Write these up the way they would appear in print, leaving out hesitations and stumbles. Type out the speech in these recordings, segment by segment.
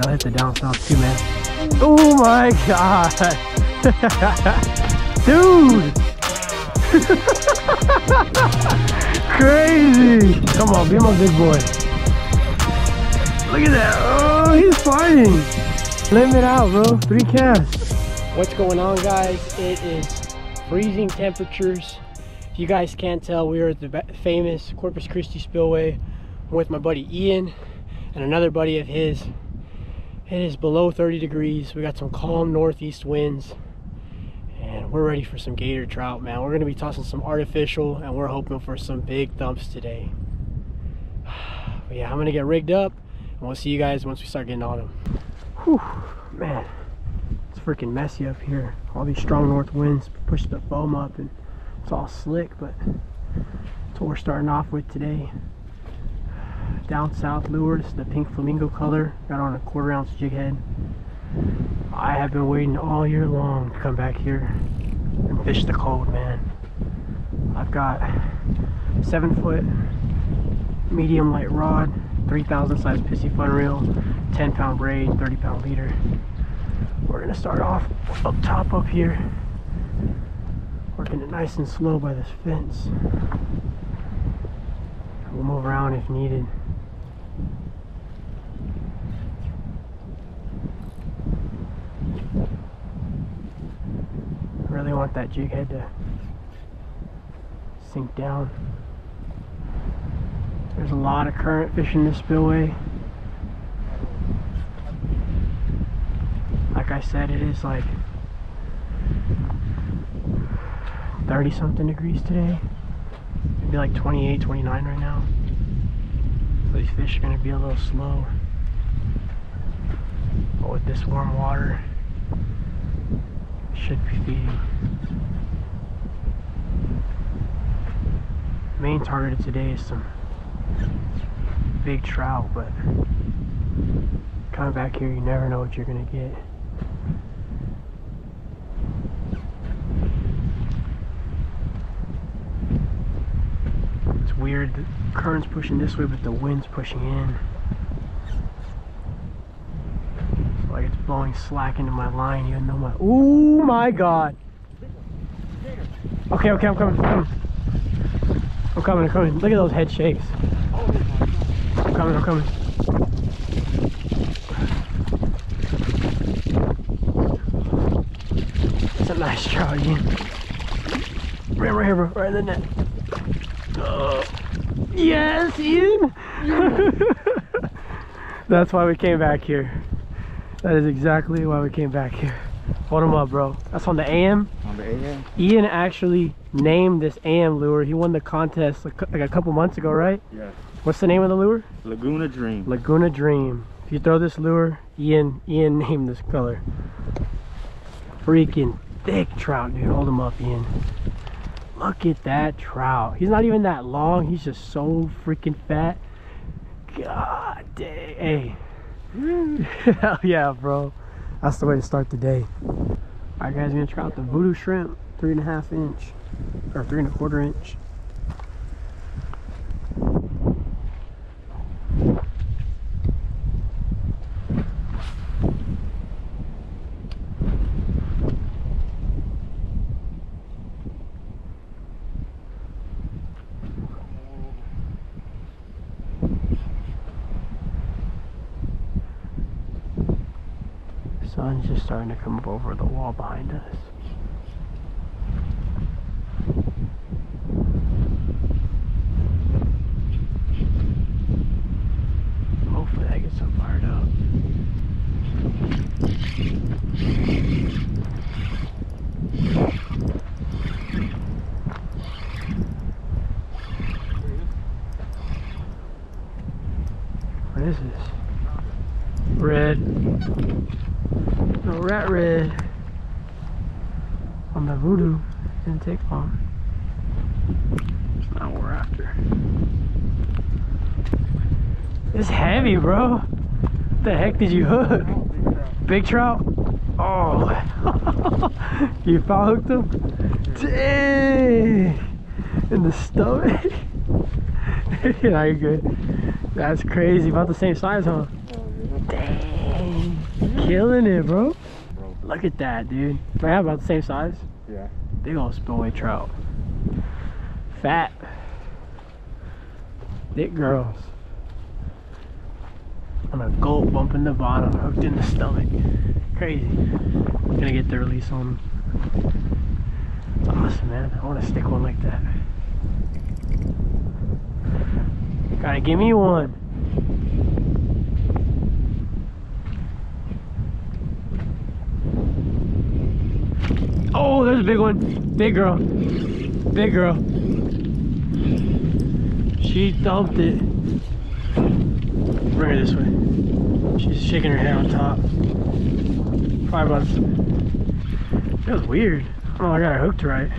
They'll hit the down south too, man. Oh my god. Dude. Crazy. Come on, be my big boy. Look at that. Oh, he's fighting. Limit out, bro. 3 casts. What's going on, guys? It is freezing temperatures. If you guys can't tell, we are at the famous Corpus Christi Spillway. I'm with my buddy Ian and another buddy of his. It is below 30 degrees. We got some calm northeast winds and we're ready for some gator trout, man. We're gonna be tossing some artificial and we're hoping for some big thumps today. But yeah, I'm gonna get rigged up and we'll see you guys once we start getting on them. Whew, man, it's freaking messy up here. All these strong north winds push the foam up and it's all slick, but that's what we're starting off with today. Down south lures, the pink flamingo color, got on a 1/4 ounce jig head. I have been waiting all year long to come back here and fish the cold, man. I've got 7-foot medium light rod, 3,000 size PISCIFUN reel, 10-pound braid, 30-pound leader. We're gonna start off up top up here, working it nice and slow by this fence. We'll move around if needed. I really want that jig head to sink down. There's a lot of current fishing this spillway. Like I said, it is like 30 something degrees today. Maybe like 28, 29 right now. So these fish are going to be a little slow. But with this warm water, should be feeding. Main target of today is some big trout, but coming back here, you never know what you're going to get. It's weird, the current's pushing this way, but the wind's pushing in. It's like it's blowing slack into my line, even though my... Oh my god! Okay, I'm coming. I'm coming. Look at those head shakes. I'm coming. It's a nice trout, Ian. Right here, bro. Right in the net. Yes, Ian! That's why we came back here. That is exactly why we came back here. Hold him up, bro. That's on the AM. On the AM. Ian actually named this AM lure. He won the contest like a couple months ago, right? Yes. What's the name of the lure? Laguna Dream. Laguna Dream. If you throw this lure, Ian named this color. Freaking thick trout, dude. Hold him up, Ian. Look at that trout. He's not even that long. He's just so freaking fat. God dang. Hey. Hell yeah, bro. That's the way to start the day. Alright guys, we're gonna try out the voodoo shrimp, 3.5 inch or 3.25 inch. Sun's just starting to come up over the wall behind us. Hopefully that gets them fired up. What is this? Red. No, rat red on the voodoo. Didn't take long. It's not what we're after. It's heavy, bro. What the heck did you hook? Big trout? Oh. You foul hooked him? Dang. In the stomach? Yeah, you're good. That's crazy. About the same size, huh? Dang. killing it, bro. Look at that, dude. They have about the same size. Yeah. Big old spillway trout. Fat. Thick girls. On a gulp, bumping the bottom, hooked in the stomach. Crazy. Gonna get the release on them. It's awesome, man. I want to stick one like that. Gotta give me one. Oh, there's a big one. Big girl. Big girl. She thumped it. Bring her this way. She's shaking her head on top. Probably about. That was weird. Oh, I got her hooked right.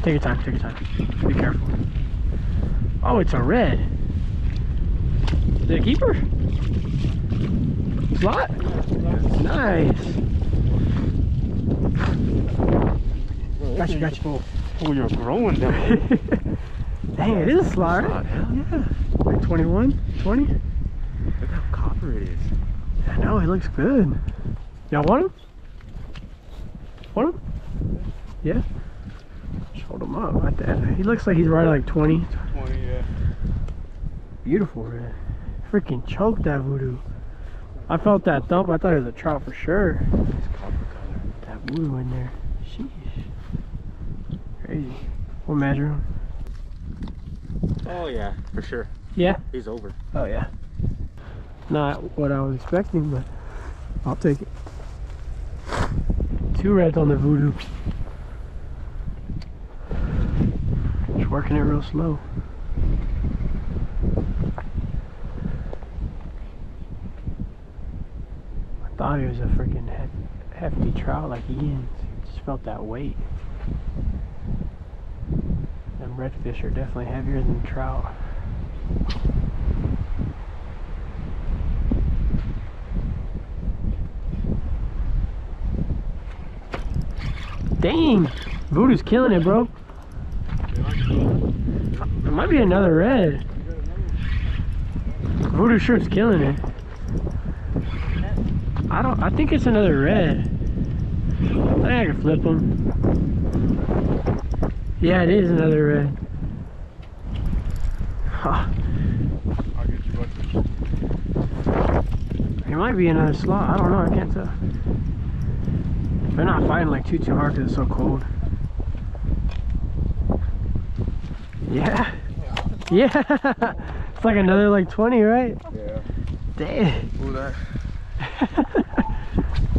Take your time, take your time. Be careful. Oh, it's a red. Is it a keeper? Slot? Nice. Gotcha, gotcha. Oh, you're growing down. Dang, it is a slot, right? Hell yeah. Like 21, 20? Look how copper it is. I know, he looks good. Y'all want him? Want him? Yeah? Just hold him up like that. He looks like he's right at like 20. 20, yeah. Beautiful red. Freaking choked that voodoo. I felt that thump. I thought it was a trout for sure. It's copper color. That voodoo in there. Sheesh. Crazy. We'll measure him. Oh yeah, for sure. Yeah? He's over. Oh yeah. Not what I was expecting, but I'll take it. 2 reds on the voodoo. Just working it real slow. I thought he was a freaking hefty trout like Ian's. Just felt that weight. Them redfish are definitely heavier than trout. Dang! Voodoo's killing it, bro. There might be another red. Voodoo sure's killing it. I think it's another red. I think I can flip them. Yeah, it is another red. Huh. I'll get you one. It might be another slot. I don't know. I can't tell. They're not fighting like too hard because it's so cold. Yeah. Yeah. It's like another like 20, right? Yeah. Damn. Ooh, that.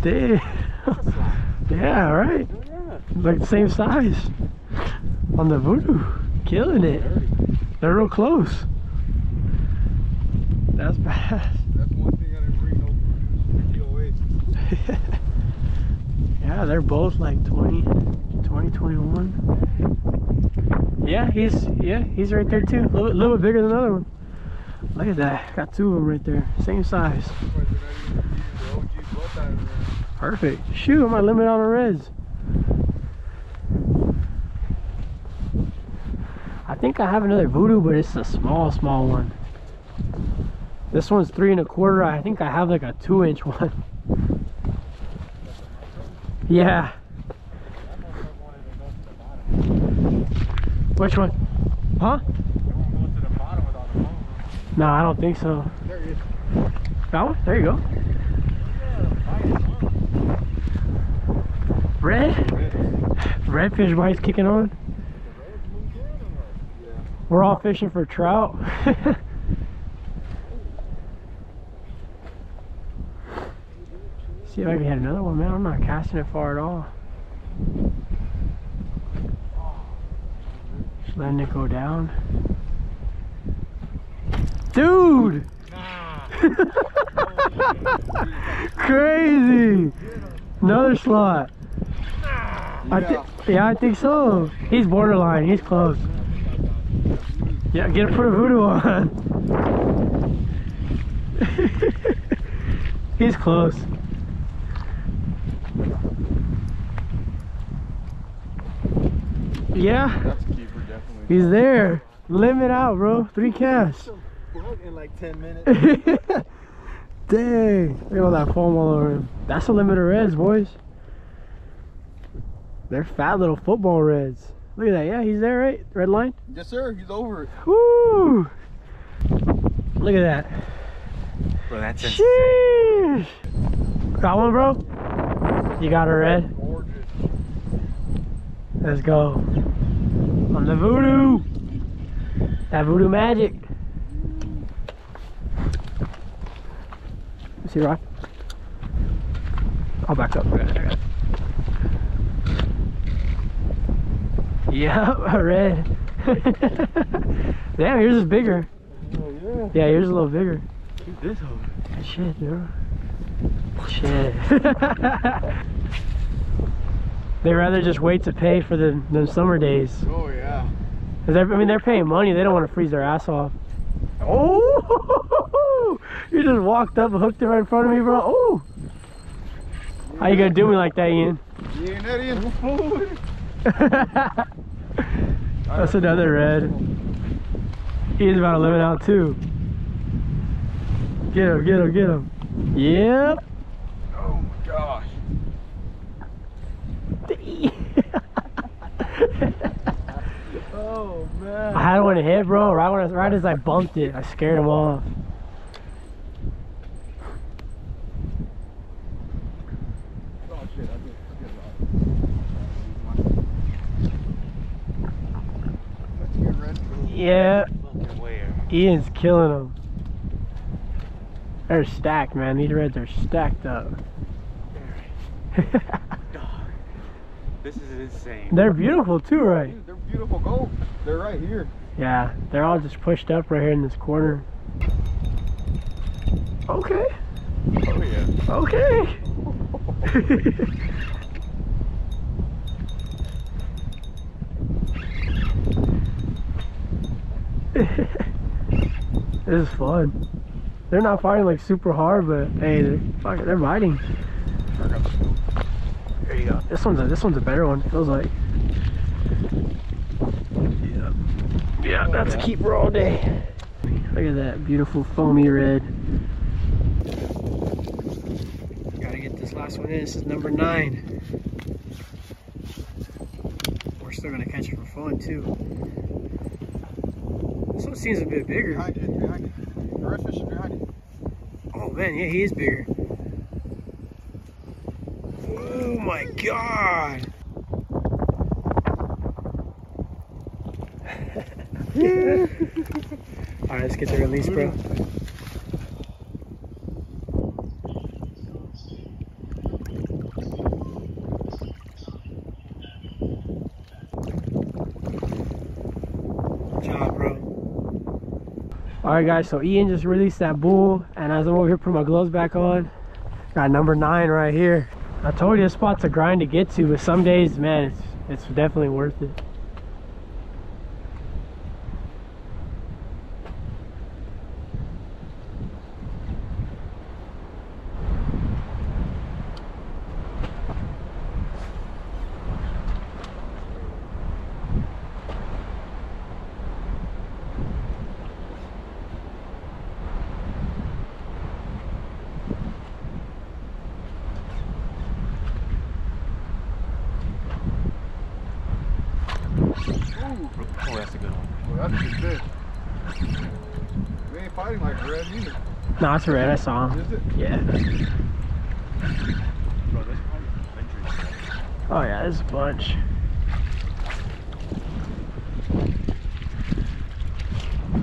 Damn. Yeah, right. Like the same size. On the voodoo. Killing it. They're real close. That's bad. That's one thing I didn't bring no voodoo. Yeah, they're both like 20, 21. Yeah, he's right there too. A little bit bigger than the other one. Look at that. Got 2 of them right there. Same size. Perfect. Shoot, I'm at limit on the reds. I think I have another voodoo, but it's a small one. This one's 3 1/4. I think I have like a 2-inch one. Yeah. Which one? Huh? No, I don't think so. There he is. That one? There you go. Red? Redfish bites kicking on. We're all fishing for trout. See if I can hit another one, man. I'm not casting it far at all. Just letting it go down. Dude! Crazy! Another slot. Yeah, I think so. He's borderline. He's close. Yeah, put a voodoo on. He's close. Yeah. That's a keeper, definitely. He's there. Limit out, bro. 3 casts. In like 10 minutes. Dang, look at all that foam all over him. That's a limit of reds, boys. They're fat little football reds. Look at that. Yeah, he's there, right? Red line? Yes, sir. He's over it. Woo! Look at that. Bro, that's Sheesh. Got one, bro? You got a red? gorgeous. Let's go. On the voodoo. That voodoo magic. See, Rock? I'll back up. I got it. Yep, a red. Damn, yours is bigger. Oh, yeah. Yeah, yours is a little bigger. Look at this one. Shit, dude. Shit. They'd rather just wait to pay for the summer days. Oh, yeah. Cause I mean, they're paying money. They don't want to freeze their ass off. Oh! You just walked up and hooked it right in front of me, bro. Oh! How you gonna do me like that, Ian? You ain't that in the food. That's another red. He's about to limit out too. Get him, get him, get him. Yep. Oh my gosh. Oh man. I had one to hit, bro. Right as I bumped it, I scared him off. Oh shit, I did let's get red. Yeah. Fucking where? Ian's killing them. They're stacked, man. These reds are stacked up. This is insane. They're beautiful too, right? Dude, they're beautiful gold. They're right here. Yeah, they're all just pushed up right here in this corner. Okay. Oh yeah. Okay. This is fun. They're not fighting like super hard, but hey, they're biting. There you go. This one's a better one. Feels like. Yeah, that's a keeper all day. Look at that beautiful foamy red. Gotta get this last one in. This is number 9. We're still gonna catch it for fun too. This one seems a bit bigger. Behind you, behind you. The redfish is behind you. Oh man, yeah, he is bigger. Oh my god! Alright, let's get the release, bro. Good job, bro. Alright guys, so Ian just released that bull, and as I'm over here putting my gloves back on, got number 9 right here. I told you this spot's a grind to get to, but some days, man, it's definitely worth it. Oh, that's a good one. Well, that's a good fish. We ain't fighting like red either. No, it's a red. I saw him. Is it? Yeah. Bro, that's probably adventurous. Oh yeah, there's a bunch.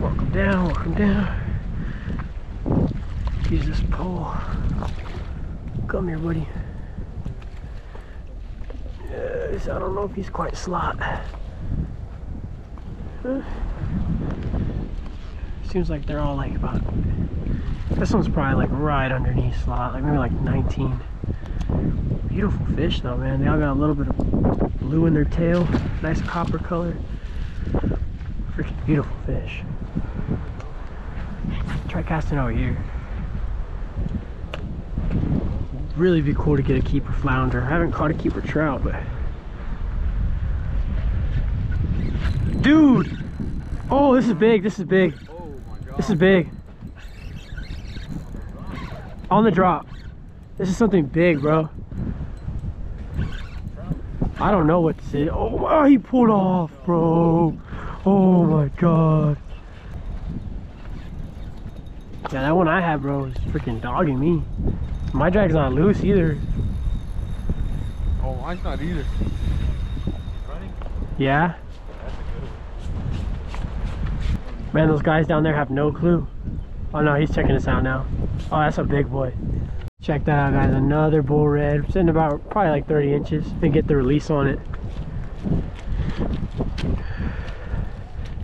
Walk him down, walk him down. Use this pole. Come here, buddy. Yes, I don't know if he's quite slot. Seems like they're all like about, this one's probably like right underneath slot, like maybe like 19. Beautiful fish though, man. They all got a little bit of blue in their tail, nice copper color. Freaking beautiful fish. Try casting over here. Really be cool to get a keeper flounder. I haven't caught a keeper trout, but dude! Oh, this is big, this is big. Oh my god. This is big. On the drop. This is something big, bro. I don't know what to say. Oh my, he pulled off, bro. Oh my god. Yeah, that one I had, bro, is freaking dogging me. My drag's not loose either. Oh, mine's not either. Running? Yeah. That's a good one. Man, those guys down there have no clue. Oh no, he's checking us out now. Oh, that's a big boy. Check that out, guys. Another bull red. Sitting about probably like 30 inches. And get the release on it.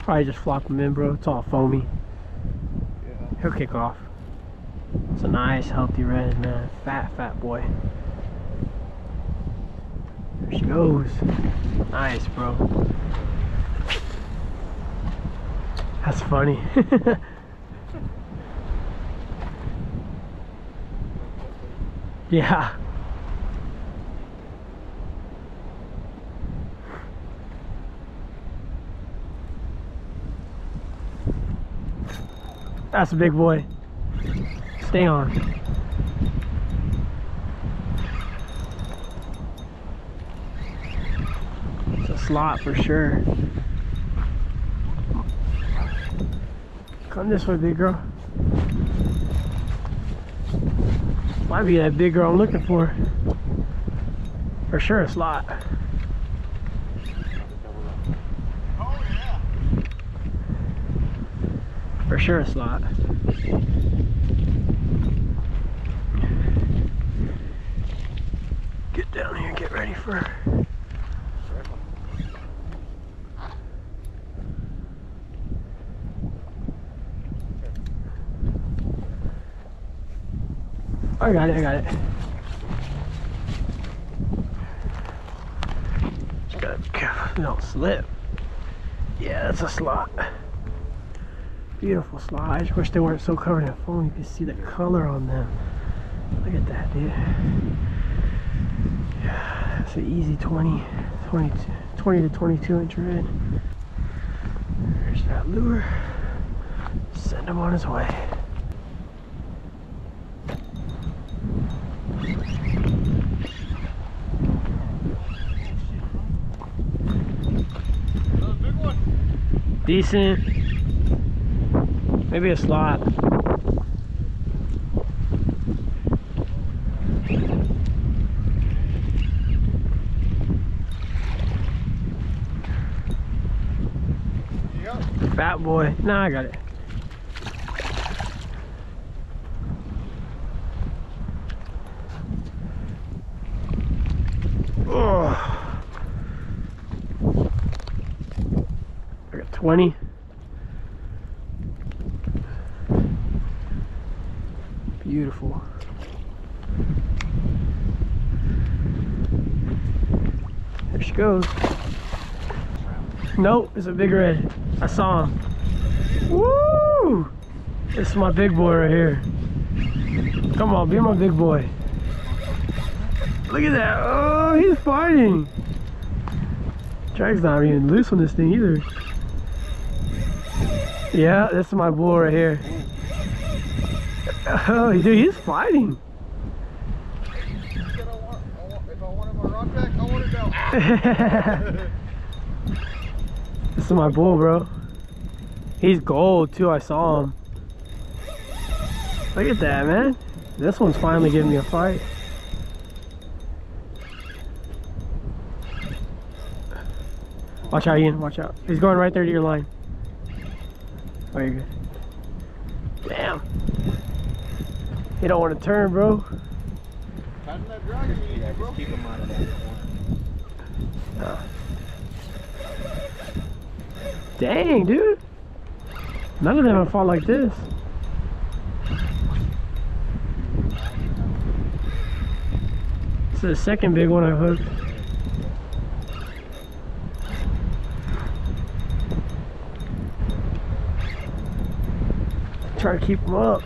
Probably just flop him in, bro. It's all foamy. Yeah. He'll kick off. It's a nice, healthy red, man. Fat boy. There she goes. Nice, bro. That's funny. Yeah. That's a big boy. Stay on. It's a slot for sure. Come this way, big girl. Might be that big girl I'm looking for. For sure a slot. Oh yeah. For sure a slot. Get down here, get ready for. I got it. Just gotta be careful, don't slip. Yeah, that's a slot. Beautiful slot. I just wish they weren't so covered in foam. You can see the color on them. Look at that, dude. Yeah, that's an easy 20 to 22 inch red. There's that lure. Send him on his way. Decent. Maybe a slot. Yep. Fat boy. Nah, I got it. Oh. 20. Beautiful. There she goes. Nope, it's a big red. I saw him. Woo! This is my big boy right here. Come on, be my big boy. Look at that. Oh, he's fighting. Drag's not even loose on this thing either. Yeah, this is my bull right here. Oh, dude, he's fighting. If I wanted my rock back, I want it now. This is my bull, bro. He's gold too, I saw him. Look at that, man. This one's finally giving me a fight. Watch out, Ian, watch out. He's going right there to your line. Oh, you're good. Damn. You don't want to turn, bro. Yeah, just keep him out of that corner. Dang, dude. None of them have fought like this. This is the second big one I hooked. Try to keep him up.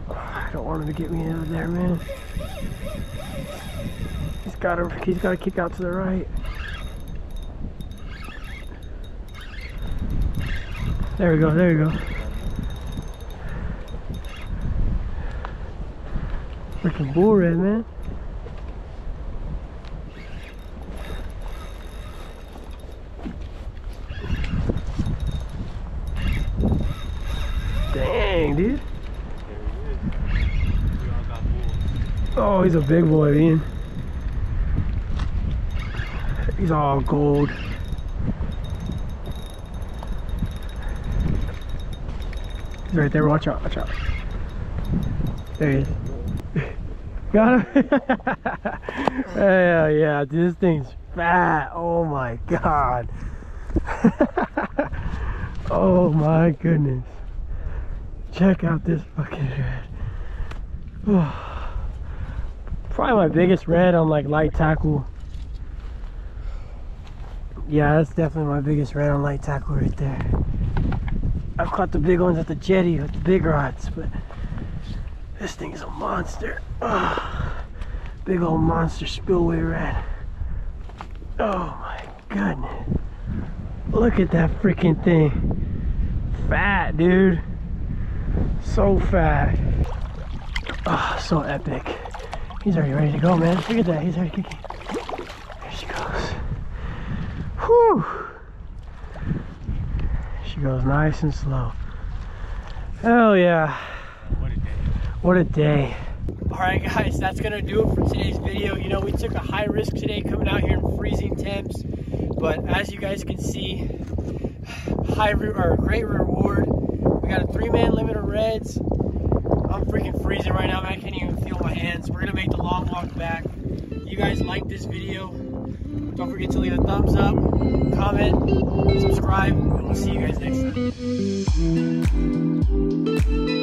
Oh, I don't want him to get me out of there, man. He's got to kick out to the right. There we go, there we go. freaking bull red, man. Dang, dude. Oh, he's a big boy, Ian. He's all gold. He's right there. Watch out, watch out. There he is. Got him. Hell yeah, dude, this thing's fat. Oh my god. Oh my goodness. Check out this fucking red. Oh. Probably my biggest red on like light tackle. Yeah, that's definitely my biggest red on light tackle right there. I've caught the big ones at the jetty with the big rods, but this thing is a monster. Oh, big old monster spillway red. Oh my goodness. Look at that freaking thing. Fat, dude. So fat. Oh, so epic. He's already ready to go, man. Look at that. He's already kicking. There she goes. Whew. She goes nice and slow. Hell yeah. What a day. What a day. Alright guys, that's gonna do it for today's video. You know, we took a high risk today coming out here in freezing temps, but as you guys can see, great reward. We got a 3-man limit of reds. I'm freaking freezing right now, man. I can't even feel my hands. We're gonna make the long walk back. If you guys like this video, don't forget to leave a thumbs up, comment, subscribe, and we'll see you guys next time.